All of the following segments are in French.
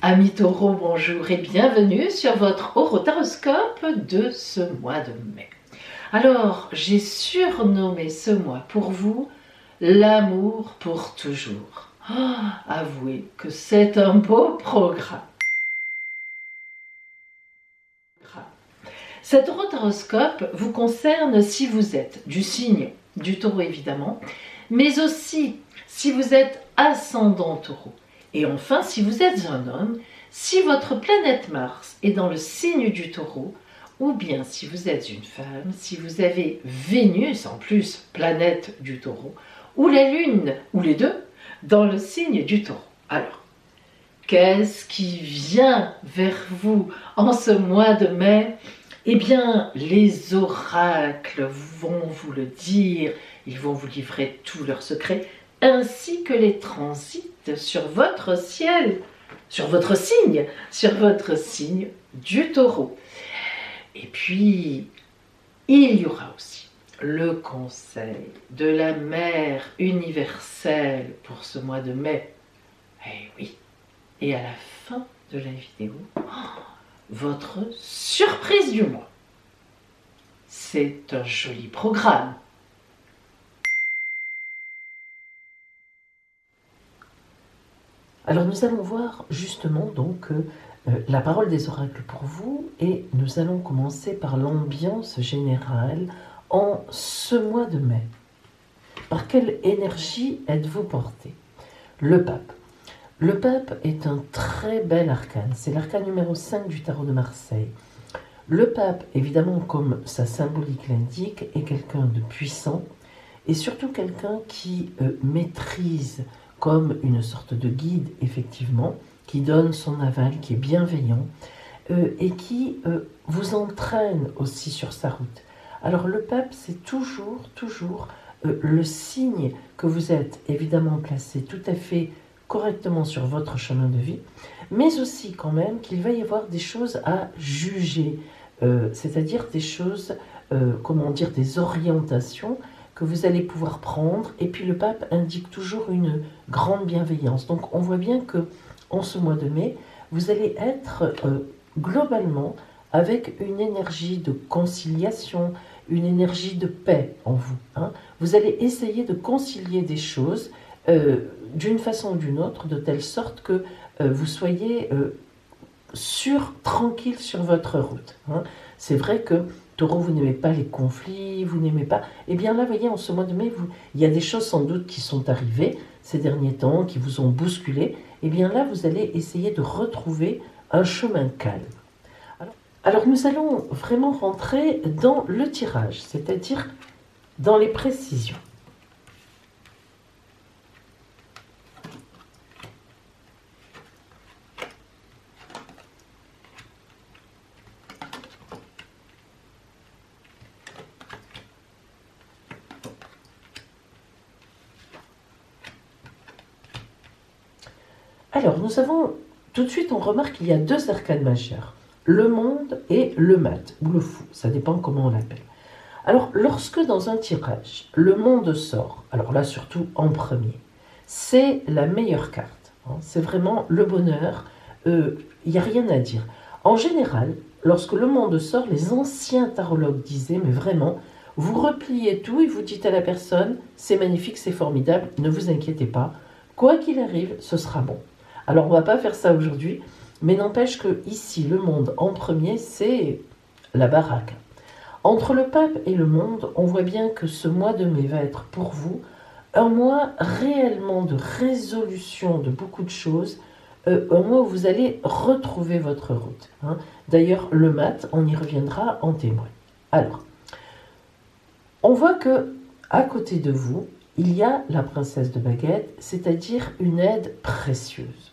Amis taureaux, bonjour et bienvenue sur votre horoscope de ce mois de mai. Alors, j'ai surnommé ce mois pour vous l'amour pour toujours. Avouez que c'est un beau programme. Cet horoscope vous concerne si vous êtes du signe du taureau évidemment, mais aussi si vous êtes ascendant taureau. Et enfin, si vous êtes un homme, si votre planète Mars est dans le signe du taureau, ou bien si vous êtes une femme, si vous avez Vénus, en plus planète du taureau, ou la Lune, ou les deux, dans le signe du taureau. Alors, qu'est-ce qui vient vers vous en ce mois de mai ? Eh bien, les oracles vont vous le dire, ils vont vous livrer tous leurs secrets, ainsi que les transits sur votre ciel, sur votre signe du taureau. Et puis, il y aura aussi le conseil de la mère universelle pour ce mois de mai. Eh oui, et à la fin de la vidéo, votre surprise du mois. C'est un joli programme. Alors nous allons voir justement donc la parole des oracles pour vous et nous allons commencer par l'ambiance générale en ce mois de mai. Par quelle énergie êtes-vous porté ? Le pape. Le pape est un très bel arcane, c'est l'arcane numéro 5 du tarot de Marseille. Le pape, évidemment, comme sa symbolique l'indique, est quelqu'un de puissant et surtout quelqu'un qui maîtrise comme une sorte de guide, effectivement, qui donne son aval, qui est bienveillant et qui vous entraîne aussi sur sa route. Alors le pape, c'est toujours le signe que vous êtes évidemment placé tout à fait correctement sur votre chemin de vie, mais aussi quand même qu'il va y avoir des choses à juger, c'est-à-dire des choses, des orientations que vous allez pouvoir prendre. Et puis le pape indique toujours une grande bienveillance. Donc on voit bien que en ce mois de mai, vous allez être globalement avec une énergie de conciliation, une énergie de paix en vous. Vous allez essayer de concilier des choses d'une façon ou d'une autre, de telle sorte que vous soyez tranquille sur votre route. C'est vrai que Taureau, vous n'aimez pas les conflits, vous n'aimez pas... Eh bien là, vous voyez, en ce mois de mai, il y a des choses sans doute qui sont arrivées ces derniers temps, qui vous ont bousculé. Eh bien là, vous allez essayer de retrouver un chemin calme. Alors nous allons vraiment rentrer dans le tirage, c'est-à-dire dans les précisions. Alors, nous avons, tout de suite, on remarque qu'il y a deux arcanes majeures, le monde et le mat, ou le fou, ça dépend comment on l'appelle. Alors, lorsque dans un tirage, le monde sort, alors là surtout en premier, c'est la meilleure carte, c'est vraiment le bonheur, il n'y a rien à dire. En général, lorsque le monde sort, les anciens tarologues disaient, mais vraiment, vous repliez tout et vous dites à la personne, c'est magnifique, c'est formidable, ne vous inquiétez pas, quoi qu'il arrive, ce sera bon. Alors on ne va pas faire ça aujourd'hui, mais n'empêche que ici, le monde en premier, c'est la baraque. Entre le pape et le monde, on voit bien que ce mois de mai va être pour vous un mois réellement de résolution de beaucoup de choses, un mois où vous allez retrouver votre route. D'ailleurs, le mat, on y reviendra en témoin. Alors, on voit que à côté de vous, il y a la princesse de baguette, c'est-à-dire une aide précieuse.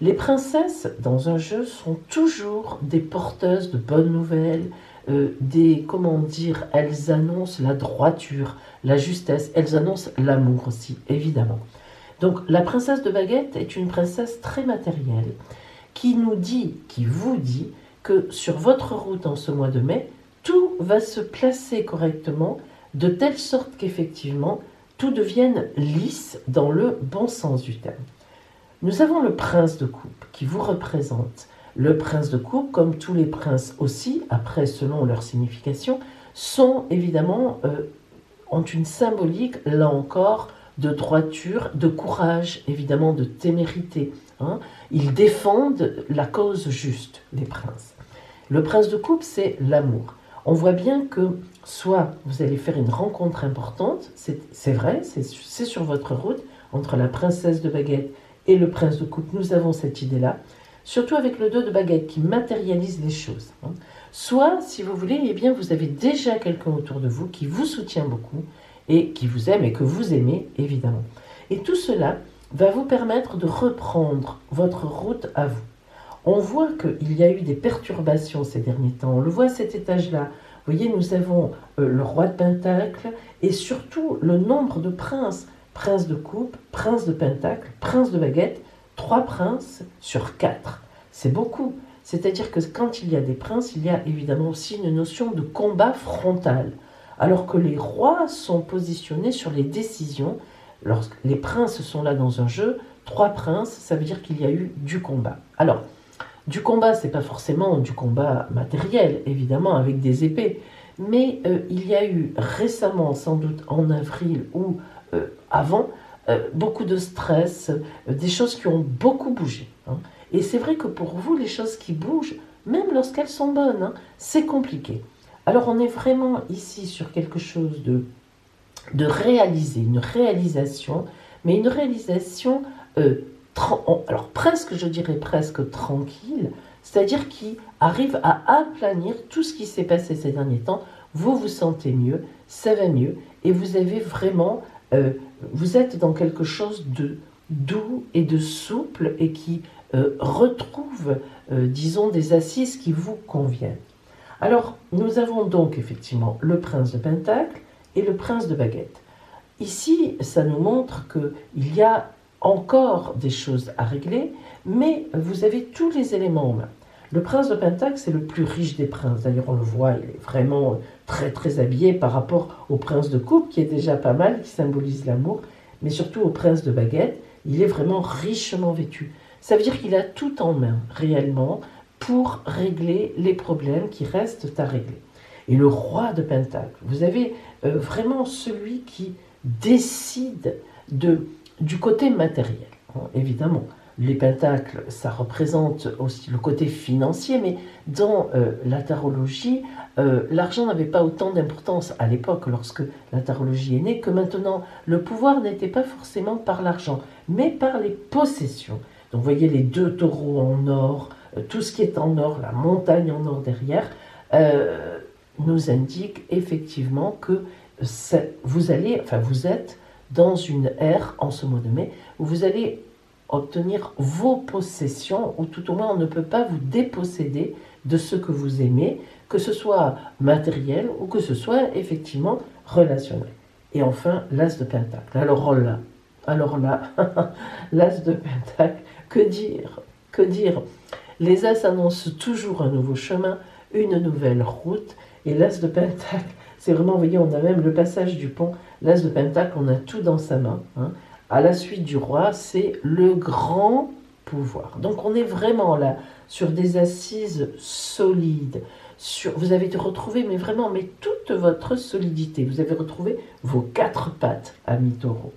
Les princesses, dans un jeu, sont toujours des porteuses de bonnes nouvelles, elles annoncent la droiture, la justesse, elles annoncent l'amour aussi, évidemment. Donc la princesse de baguette est une princesse très matérielle, qui vous dit que sur votre route en ce mois de mai, tout va se placer correctement, de telle sorte qu'effectivement, tout devienne lisse dans le bon sens du terme. Nous avons le prince de coupe qui vous représente. Le prince de coupe, comme tous les princes aussi, après selon leur signification, sont évidemment, ont une symbolique, là encore, de droiture, de courage, évidemment de témérité. Hein. Ils défendent la cause juste, les princes. Le prince de coupe, c'est l'amour. On voit bien que soit vous allez faire une rencontre importante, c'est vrai, c'est sur votre route, entre la princesse de baguette et le prince de coupe, nous avons cette idée-là, surtout avec le 2 de baguette qui matérialise les choses. Hein. Soit, si vous voulez, eh bien, vous avez déjà quelqu'un autour de vous qui vous soutient beaucoup et qui vous aime et que vous aimez, évidemment. Et tout cela va vous permettre de reprendre votre route à vous. On voit qu'il y a eu des perturbations ces derniers temps. On le voit à cet étage-là. Vous voyez, nous avons le roi de Pentacle et surtout le nombre de princes. Prince de coupe, prince de Pentacle, prince de baguette, 3 princes sur 4. C'est beaucoup. C'est-à-dire que quand il y a des princes, il y a évidemment aussi une notion de combat frontal. Alors que les rois sont positionnés sur les décisions. Lorsque les princes sont là dans un jeu, 3 princes, ça veut dire qu'il y a eu du combat. Alors, du combat, c'est pas forcément du combat matériel, évidemment, avec des épées. Mais il y a eu récemment, sans doute en avril ou avant, beaucoup de stress, des choses qui ont beaucoup bougé. Hein. Et c'est vrai que pour vous, les choses qui bougent, même lorsqu'elles sont bonnes, hein, c'est compliqué. Alors on est vraiment ici sur quelque chose de réaliser, une réalisation, mais une réalisation, alors presque, je dirais presque tranquille, c'est-à-dire qui arrive à aplanir tout ce qui s'est passé ces derniers temps. Vous vous sentez mieux, ça va mieux, et vous avez vraiment, vous êtes dans quelque chose de doux et de souple et qui retrouve, disons, des assises qui vous conviennent. Alors, nous avons donc effectivement le prince de Pentacle et le prince de baguette. Ici, ça nous montre qu'il y a encore des choses à régler, mais vous avez tous les éléments en main. Le prince de Pentacle, c'est le plus riche des princes. D'ailleurs, on le voit, il est vraiment très très habillé par rapport au prince de coupe, qui est déjà pas mal, qui symbolise l'amour, mais surtout au prince de baguette, il est vraiment richement vêtu. Ça veut dire qu'il a tout en main, réellement, pour régler les problèmes qui restent à régler. Et le roi de Pentacle, vous avez vraiment celui qui décide du côté matériel, hein, évidemment. Les pentacles, ça représente aussi le côté financier, mais dans la tarologie, l'argent n'avait pas autant d'importance à l'époque, lorsque la tarologie est née, que maintenant. Le pouvoir n'était pas forcément par l'argent, mais par les possessions. Donc vous voyez les 2 taureaux en or, tout ce qui est en or, la montagne en or derrière, nous indique effectivement que vous êtes dans une ère, en ce mois de mai, où vous allez obtenir vos possessions, ou tout au moins on ne peut pas vous déposséder de ce que vous aimez, que ce soit matériel ou que ce soit effectivement relationnel. Et enfin, l'as de Pentacle. Alors là, l'as de Pentacle, que dire? Les as annoncent toujours un nouveau chemin, une nouvelle route, et l'as de Pentacle, c'est vraiment, vous voyez, on a même le passage du pont, l'as de Pentacle, on a tout dans sa main, hein. À la suite du roi, c'est le grand pouvoir. Donc on est vraiment là, sur des assises solides, vous avez retrouvé, mais vraiment, toute votre solidité, vous avez retrouvé vos 4 pattes, amis taureaux.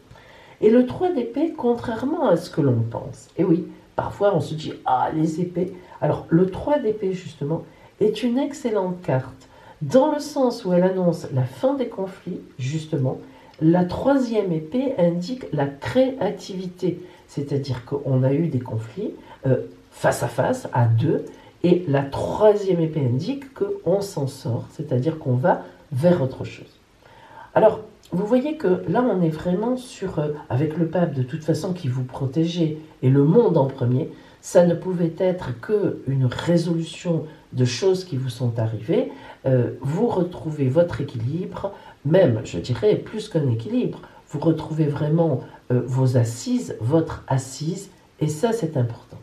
Et le 3 d'épée, contrairement à ce que l'on pense, et oui, parfois on se dit, ah, les épées. Alors le 3 d'épée, justement, est une excellente carte, dans le sens où elle annonce la fin des conflits, justement. La 3e épée indique la créativité, c'est-à-dire qu'on a eu des conflits face à face, à 2, et la 3e épée indique qu'on s'en sort, c'est-à-dire qu'on va vers autre chose. Alors, vous voyez que là, on est vraiment sur, avec le pape de toute façon qui vous protégeait, et le monde en premier, ça ne pouvait être qu'une résolution de choses qui vous sont arrivées. Vous retrouvez votre équilibre, même, je dirais, plus qu'un équilibre. Vous retrouvez vraiment vos assises, votre assise, et ça, c'est important.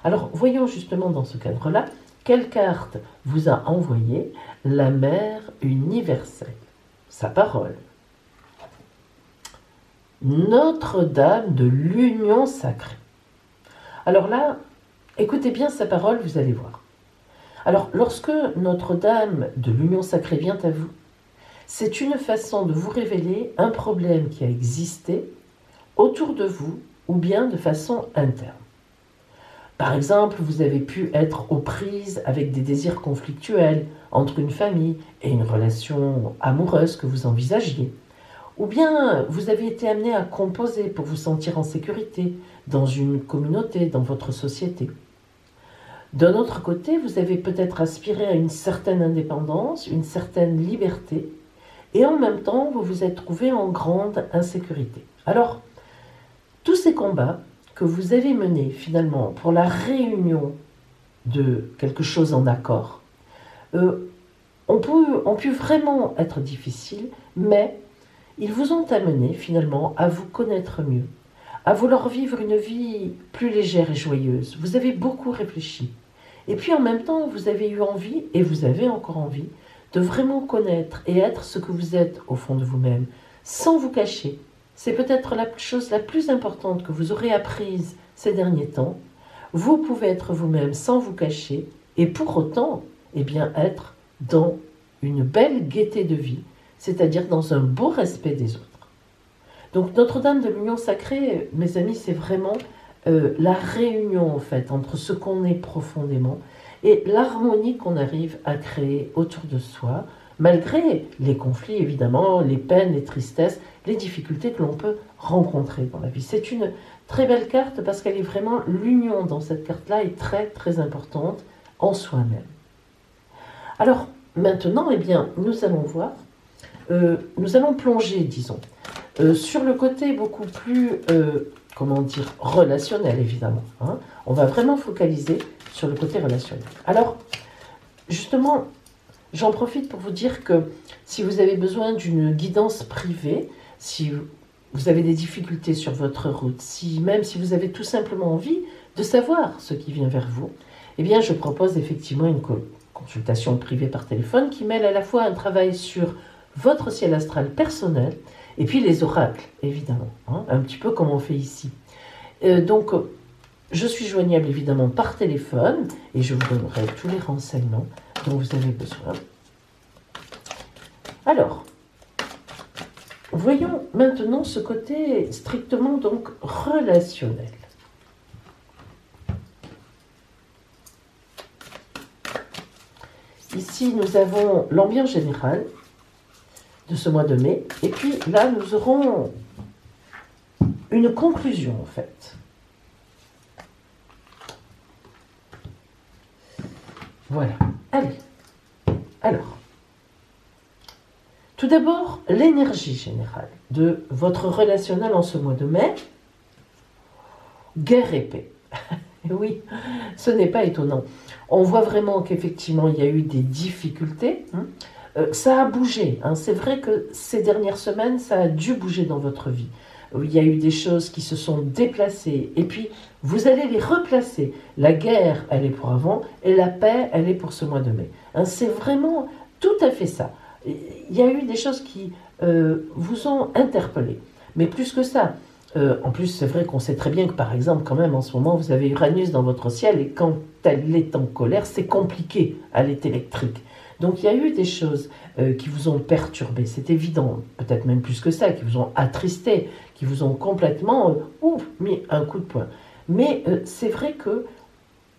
Alors, voyons justement dans ce cadre-là, quelle carte vous a envoyé la Mère universelle, sa parole. Notre-Dame de l'Union sacrée. Alors là, écoutez bien sa parole, vous allez voir. Alors, lorsque Notre-Dame de l'Union Sacrée vient à vous, c'est une façon de vous révéler un problème qui a existé autour de vous ou bien de façon interne. Par exemple, vous avez pu être aux prises avec des désirs conflictuels entre une famille et une relation amoureuse que vous envisagiez. Ou bien vous avez été amené à composer pour vous sentir en sécurité dans une communauté, dans votre société. D'un autre côté, vous avez peut-être aspiré à une certaine indépendance, une certaine liberté, et en même temps, vous vous êtes trouvé en grande insécurité. Alors, tous ces combats que vous avez menés finalement pour la réunion de quelque chose en accord, ont pu vraiment être difficiles, mais ils vous ont amené finalement à vous connaître mieux, à vouloir vivre une vie plus légère et joyeuse. Vous avez beaucoup réfléchi. Et puis en même temps, vous avez eu envie, et vous avez encore envie, de vraiment connaître et être ce que vous êtes au fond de vous-même, sans vous cacher. C'est peut-être la chose la plus importante que vous aurez apprise ces derniers temps. Vous pouvez être vous-même sans vous cacher, et pour autant, eh bien, être dans une belle gaieté de vie, c'est-à-dire dans un beau respect des autres. Donc Notre-Dame de l'Union Sacrée, mes amis, c'est vraiment la réunion en fait entre ce qu'on est profondément et l'harmonie qu'on arrive à créer autour de soi, malgré les conflits évidemment, les peines, les tristesses, les difficultés que l'on peut rencontrer dans la vie. C'est une très belle carte parce qu'elle est vraiment, l'union dans cette carte-là est très très importante en soi-même. Alors maintenant, eh bien, nous allons voir, nous allons plonger, disons, sur le côté beaucoup plus, relationnel évidemment. Hein. On va vraiment focaliser sur le côté relationnel. Alors, justement, j'en profite pour vous dire que si vous avez besoin d'une guidance privée, si vous avez des difficultés sur votre route, même si vous avez tout simplement envie de savoir ce qui vient vers vous, eh bien, je propose effectivement une consultation privée par téléphone qui mêle à la fois un travail sur votre ciel astral personnel et puis les oracles, évidemment, hein, un petit peu comme on fait ici. Donc, je suis joignable évidemment par téléphone et je vous donnerai tous les renseignements dont vous avez besoin. Alors, voyons maintenant ce côté strictement donc relationnel. Ici, nous avons l'ambiance générale de ce mois de mai. Et puis là, nous aurons une conclusion, en fait. Voilà. Allez. Alors, tout d'abord, l'énergie générale de votre relationnel en ce mois de mai. Guerre et paix. Oui, ce n'est pas étonnant. On voit vraiment qu'effectivement, il y a eu des difficultés. Ça a bougé. C'est vrai que ces dernières semaines, ça a dû bouger dans votre vie. Il y a eu des choses qui se sont déplacées. Et puis, vous allez les replacer. La guerre, elle est pour avant. Et la paix, elle est pour ce mois de mai. C'est vraiment tout à fait ça. Il y a eu des choses qui vous ont interpellé. Mais plus que ça, en plus, c'est vrai qu'on sait très bien que, par exemple, quand même, en ce moment, vous avez Uranus dans votre ciel. Et quand elle est en colère, c'est compliqué. Elle est électrique. Donc il y a eu des choses qui vous ont perturbé, c'est évident, peut-être même plus que ça, qui vous ont attristé, qui vous ont complètement mis un coup de poing. Mais c'est vrai que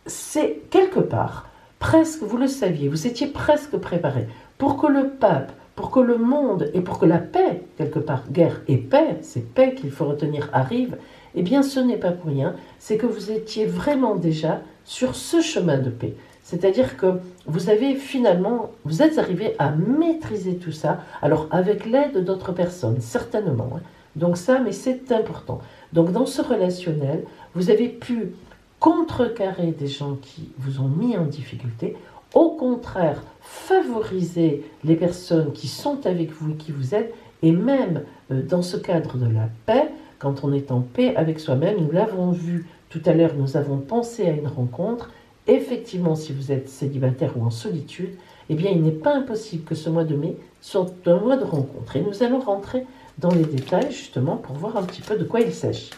c'est quelque part, presque, vous le saviez, vous étiez presque préparé pour que le pape, pour que le monde et pour que la paix, quelque part, guerre et paix, c'est paix qu'il faut retenir, arrive, eh bien ce n'est pas pour rien, c'est que vous étiez vraiment déjà sur ce chemin de paix. C'est-à-dire que vous êtes arrivé à maîtriser tout ça, alors avec l'aide d'autres personnes, certainement. Donc ça, mais c'est important. Donc dans ce relationnel, vous avez pu contrecarrer des gens qui vous ont mis en difficulté, au contraire, favoriser les personnes qui sont avec vous et qui vous aident, et même dans ce cadre de la paix, quand on est en paix avec soi-même, nous l'avons vu tout à l'heure, nous avons pensé à une rencontre. Effectivement, si vous êtes célibataire ou en solitude, eh bien, il n'est pas impossible que ce mois de mai soit un mois de rencontre. Et nous allons rentrer dans les détails, justement, pour voir un petit peu de quoi il s'agit.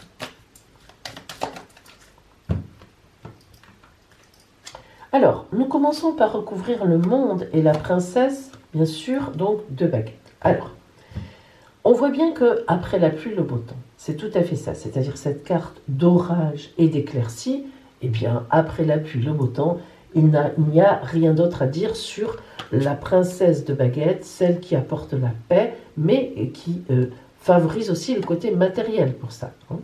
Alors, nous commençons par recouvrir le monde et la princesse, bien sûr, donc de baguettes. Alors, on voit bien que après la pluie, le beau temps, c'est tout à fait ça, c'est-à-dire cette carte d'orage et d'éclaircie, eh bien, après la pluie, le beau temps, il n'y a rien d'autre à dire sur la princesse de baguette, celle qui apporte la paix, mais qui favorise aussi le côté matériel pour ça. Hein.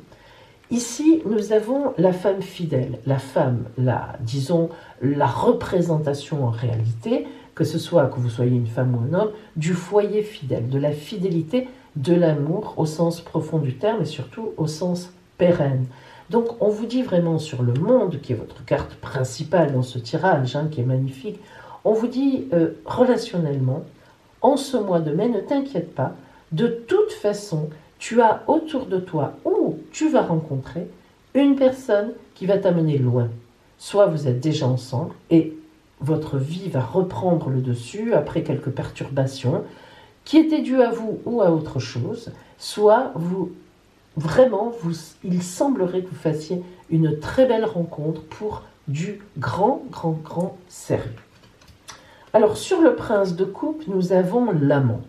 Ici, nous avons la femme fidèle, la femme, disons, la représentation en réalité, que ce soit que vous soyez une femme ou un homme, du foyer fidèle, de la fidélité, de l'amour au sens profond du terme et surtout au sens pérenne. Donc on vous dit vraiment sur le monde, qui est votre carte principale dans ce tirage, hein, qui est magnifique, on vous dit relationnellement, en ce mois de mai, ne t'inquiète pas, de toute façon, tu as autour de toi ou tu vas rencontrer une personne qui va t'amener loin. Soit vous êtes déjà ensemble et votre vie va reprendre le dessus après quelques perturbations qui étaient dues à vous ou à autre chose, soit il semblerait que vous fassiez une très belle rencontre pour du grand sérieux. Alors sur le prince de coupe, nous avons l'amant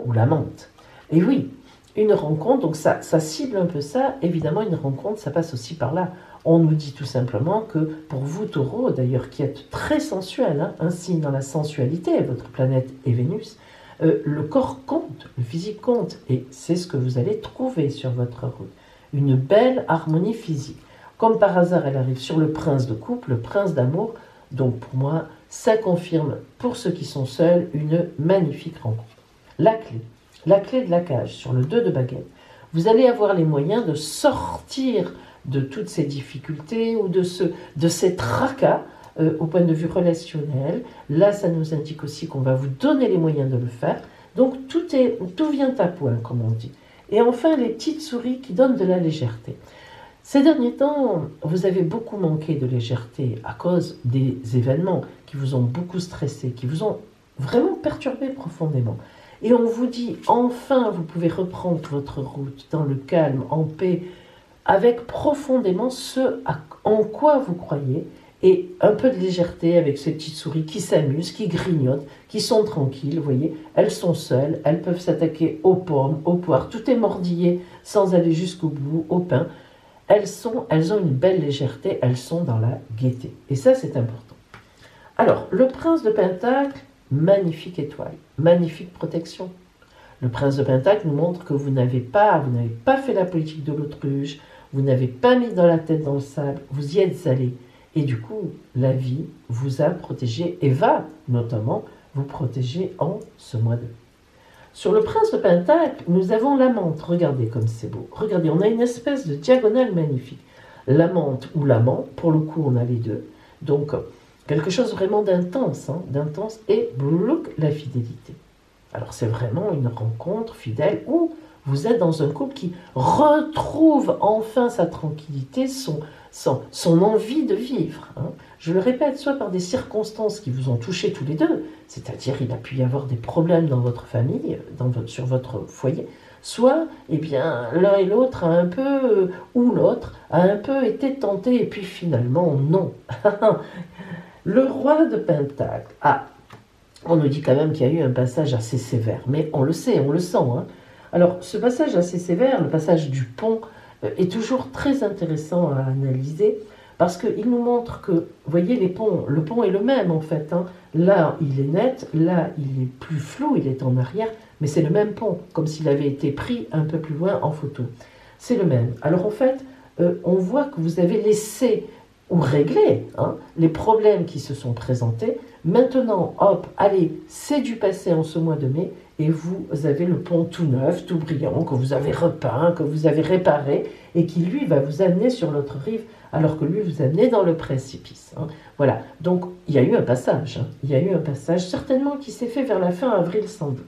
ou l'amante. Et oui, une rencontre, donc ça cible un peu ça. Évidemment, une rencontre, ça passe aussi par là. On nous dit tout simplement que pour vous, Taureau, d'ailleurs, qui êtes très sensuel, hein, un signe dans la sensualité, votre planète est Vénus, le corps compte, le physique compte, et c'est ce que vous allez trouver sur votre route. Une belle harmonie physique. Comme par hasard, elle arrive sur le prince de coupe, le prince d'amour. Donc pour moi, ça confirme, pour ceux qui sont seuls, une magnifique rencontre. La clé de la cage, sur le 2 de baguette, vous allez avoir les moyens de sortir de toutes ces difficultés ou de ces tracas au point de vue relationnel. Là, ça nous indique aussi qu'on va vous donner les moyens de le faire. Donc, tout vient à point, comme on dit. Et enfin, les petites souris qui donnent de la légèreté. Ces derniers temps, vous avez beaucoup manqué de légèreté à cause des événements qui vous ont beaucoup stressé, qui vous ont vraiment perturbé profondément. Et on vous dit, enfin, vous pouvez reprendre votre route dans le calme, en paix, avec profondément ce en quoi vous croyez, et un peu de légèreté avec ces petites souris qui s'amusent, qui grignotent, qui sont tranquilles, vous voyez, elles sont seules, elles peuvent s'attaquer aux pommes, aux poires, tout est mordillé sans aller jusqu'au bout, au pain. Elles ont une belle légèreté, elles sont dans la gaieté. Et ça, c'est important. Alors, le prince de Pentacle, magnifique étoile, magnifique protection. Le prince de Pentacle nous montre que vous n'avez pas fait la politique de l'autruche, vous n'avez pas mis dans la tête dans le sable, vous y êtes allé. Et du coup, la vie vous a protégé et va notamment vous protéger en ce mois de mai. Sur le prince de Pentacle, nous avons l'amante. Regardez comme c'est beau. Regardez, on a une espèce de diagonale magnifique. L'amante ou l'amant, pour le coup, on a les deux. Donc, quelque chose vraiment d'intense, et bloulouk, la fidélité. Alors, c'est vraiment une rencontre fidèle où vous êtes dans un couple qui retrouve enfin sa tranquillité, son envie de vivre. Hein. Je le répète, soit par des circonstances qui vous ont touché tous les deux, c'est-à-dire il a pu y avoir des problèmes dans votre famille, sur votre foyer, soit l'un et l'autre ou l'autre a un peu été tenté et puis finalement non. Le roi de Pentacle, on nous dit quand même qu'il y a eu un passage assez sévère, mais on le sait, on le sent. Hein. Alors ce passage assez sévère, le passage du pont, est toujours très intéressant à analyser parce qu'il nous montre que, vous voyez, le pont est le même en fait. Hein. Là, il est net, là, il est plus flou, il est en arrière, mais c'est le même pont, comme s'il avait été pris un peu plus loin en photo. C'est le même. Alors en fait, on voit que vous avez laissé ou réglé les problèmes qui se sont présentés. Maintenant, hop, allez, c'est du passé en ce mois de mai, et vous avez le pont tout neuf, tout brillant, que vous avez repeint, que vous avez réparé, et qui, lui, va vous amener sur l'autre rive, alors que lui vous amenez dans le précipice. Hein. Voilà, donc il y a eu un passage. Hein. Il y a eu un passage, certainement, qui s'est fait vers la fin avril, sans doute.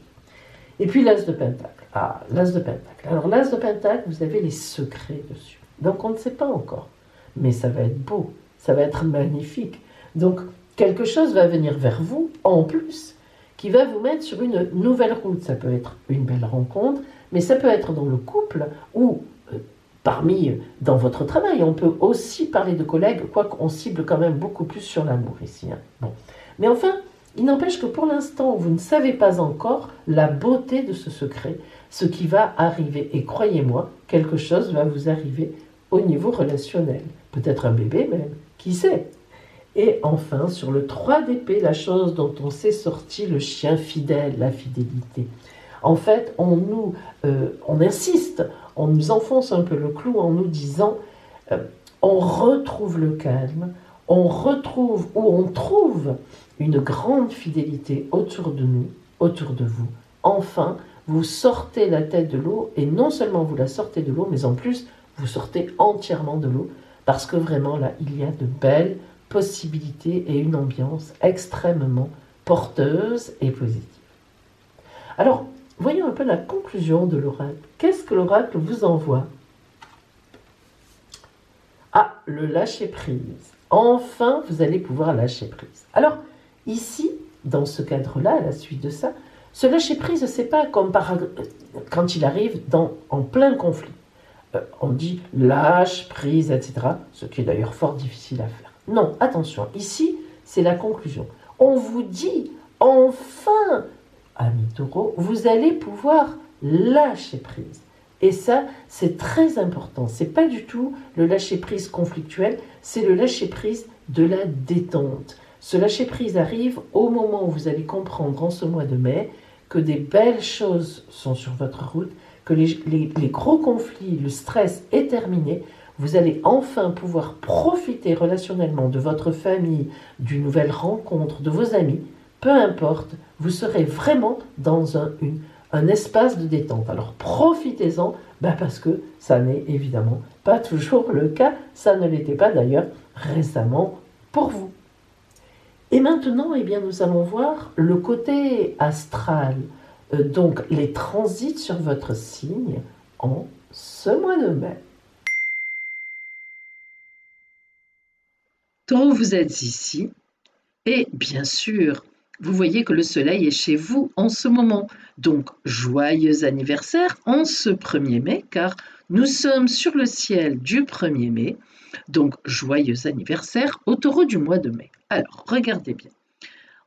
Et puis l'as de Pentacle. L'as de Pentacle. Alors l'as de Pentacle, vous avez les secrets dessus. Donc on ne sait pas encore, mais ça va être beau, ça va être magnifique. Donc quelque chose va venir vers vous, en plus, qui va vous mettre sur une nouvelle route. Ça peut être une belle rencontre, mais ça peut être dans le couple ou dans votre travail. On peut aussi parler de collègues, quoique on cible quand même beaucoup plus sur l'amour ici. Bon. Mais enfin, il n'empêche que pour l'instant, vous ne savez pas encore la beauté de ce secret, ce qui va arriver. Et croyez-moi, quelque chose va vous arriver au niveau relationnel. Peut-être un bébé même, qui sait. Et enfin, sur le 3 d'épée, la chose dont on s'est sorti, le chien fidèle, la fidélité. En fait, on insiste, on nous enfonce un peu le clou en nous disant on retrouve le calme, on trouve une grande fidélité autour de nous, autour de vous. Enfin, vous sortez la tête de l'eau, et non seulement vous la sortez de l'eau, mais en plus, vous sortez entièrement de l'eau, parce que vraiment là, il y a de belles possibilités et une ambiance extrêmement porteuse et positive. Alors, voyons un peu la conclusion de l'oracle. Qu'est-ce que l'oracle vous envoie? Ah, le lâcher-prise. Enfin, vous allez pouvoir lâcher prise. Alors, ici, dans ce cadre-là, à la suite de ça, ce lâcher-prise, c'est pas comme quand il arrive en plein conflit. On dit lâche prise, etc., ce qui est d'ailleurs fort difficile à faire. Non, attention, ici, c'est la conclusion. On vous dit, enfin, amis taureaux, vous allez pouvoir lâcher prise. Et ça, c'est très important. C'est pas du tout le lâcher-prise conflictuel, c'est le lâcher-prise de la détente. Ce lâcher-prise arrive au moment où vous allez comprendre en ce mois de mai que des belles choses sont sur votre route, que les gros conflits, le stress est terminé. Vous allez enfin pouvoir profiter relationnellement de votre famille, d'une nouvelle rencontre, de vos amis. Peu importe, vous serez vraiment dans un espace de détente. Alors profitez-en, parce que ça n'est évidemment pas toujours le cas. Ça ne l'était pas d'ailleurs récemment pour vous. Et maintenant, nous allons voir le côté astral, donc les transits sur votre signe en ce mois de mai. Taureau, vous êtes ici, et bien sûr, vous voyez que le soleil est chez vous en ce moment. Donc, joyeux anniversaire en ce 1er mai, car nous sommes sur le ciel du 1er mai. Donc, joyeux anniversaire au taureau du mois de mai. Alors, regardez bien.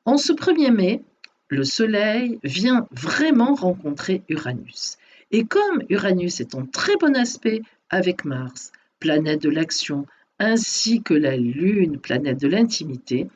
En ce 1er mai, le soleil vient vraiment rencontrer Uranus. Et comme Uranus est en très bon aspect avec Mars, planète de l'action, ainsi que la Lune, planète de l'intimité,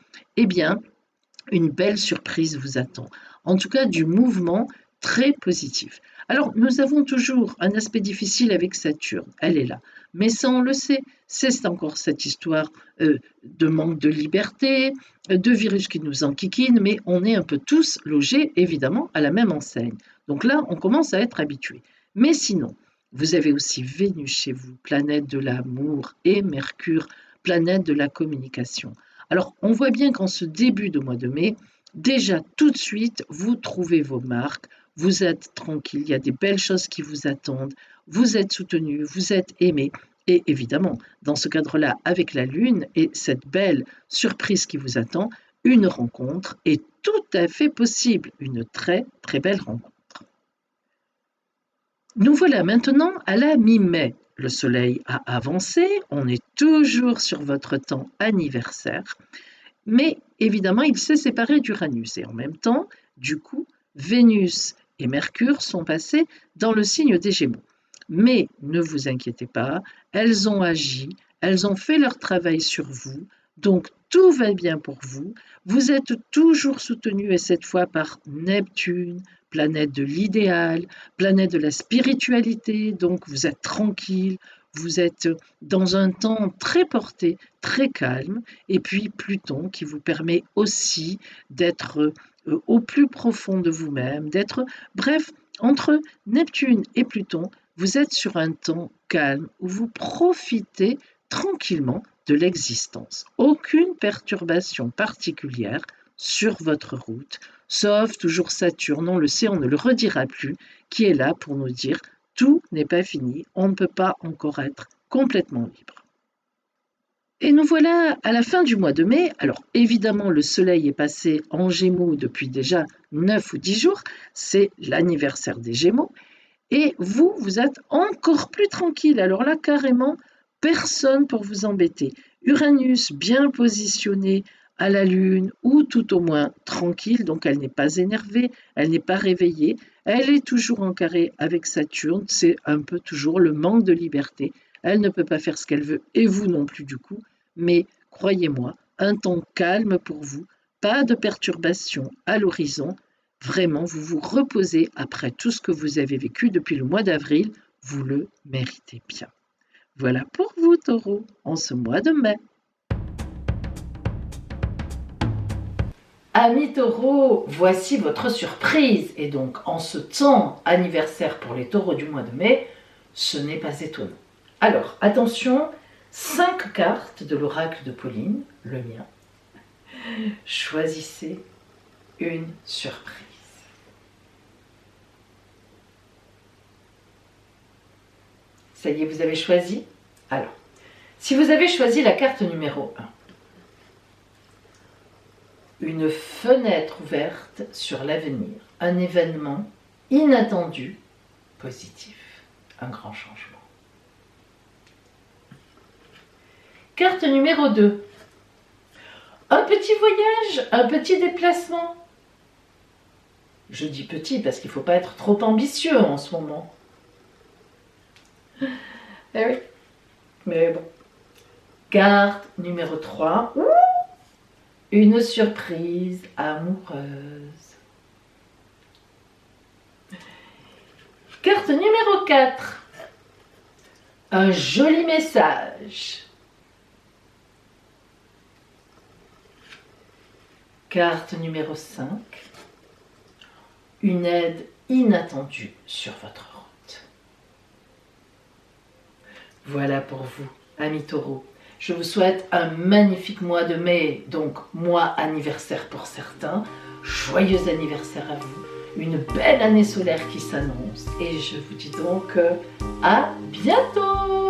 une belle surprise vous attend. En tout cas, du mouvement très positif. Alors, nous avons toujours un aspect difficile avec Saturne, elle est là. Mais ça, on le sait, c'est encore cette histoire de manque de liberté, de virus qui nous enquiquinent, mais on est un peu tous logés, évidemment, à la même enseigne. Donc là, on commence à être habitués. Mais sinon, vous avez aussi Vénus chez vous, planète de l'amour, et Mercure, planète de la communication. Alors, on voit bien qu'en ce début de mois de mai, déjà tout de suite, vous trouvez vos marques, vous êtes tranquille, il y a des belles choses qui vous attendent, vous êtes soutenu, vous êtes aimé. Et évidemment, dans ce cadre-là, avec la Lune et cette belle surprise qui vous attend, une rencontre est tout à fait possible, une très très belle rencontre. Nous voilà maintenant à la mi-mai. Le soleil a avancé, on est toujours sur votre temps anniversaire, mais évidemment, il s'est séparé d'Uranus. Et en même temps, du coup, Vénus et Mercure sont passés dans le signe des Gémeaux. Mais ne vous inquiétez pas, elles ont agi, elles ont fait leur travail sur vous, donc tout va bien pour vous. Vous êtes toujours soutenu, et cette fois par Neptune, planète de l'idéal, planète de la spiritualité, donc vous êtes tranquille, vous êtes dans un temps très porté, très calme, et puis Pluton qui vous permet aussi d'être au plus profond de vous-même, bref, entre Neptune et Pluton, vous êtes sur un temps calme où vous profitez tranquillement de l'existence. Aucune perturbation particulière sur votre route, sauf toujours Saturne, on le sait, on ne le redira plus, qui est là pour nous dire tout n'est pas fini, on ne peut pas encore être complètement libre. Et nous voilà à la fin du mois de mai. Alors évidemment, le soleil est passé en Gémeaux depuis déjà 9 ou 10 jours, c'est l'anniversaire des Gémeaux. Et vous, vous êtes encore plus tranquille. Alors là, carrément, personne pour vous embêter. Uranus bien positionné à la Lune, ou tout au moins tranquille, donc elle n'est pas énervée, elle n'est pas réveillée, elle est toujours en carré avec Saturne, c'est un peu toujours le manque de liberté. Elle ne peut pas faire ce qu'elle veut, et vous non plus du coup, mais croyez-moi, un temps calme pour vous, pas de perturbations à l'horizon, vraiment vous vous reposez après tout ce que vous avez vécu depuis le mois d'avril, vous le méritez bien. Voilà pour vous, Taureau, en ce mois de mai. Amis taureaux, voici votre surprise. Et donc, en ce temps anniversaire pour les taureaux du mois de mai, ce n'est pas étonnant. Alors, attention, 5 cartes de l'oracle de Pauline, le mien. Choisissez une surprise. Ça y est, vous avez choisi? Alors, si vous avez choisi la carte numéro 1, une fenêtre ouverte sur l'avenir, un événement inattendu, positif, un grand changement. Carte numéro 2, un petit voyage, un petit déplacement. Je dis petit parce qu'il ne faut pas être trop ambitieux en ce moment. Eh oui, mais bon. Carte numéro 3, une surprise amoureuse. Carte numéro 4, un joli message. Carte numéro 5, une aide inattendue sur votre route. Voilà pour vous, amis taureaux. Je vous souhaite un magnifique mois de mai, donc mois anniversaire pour certains. Joyeux anniversaire à vous, une belle année solaire qui s'annonce. Et je vous dis donc à bientôt!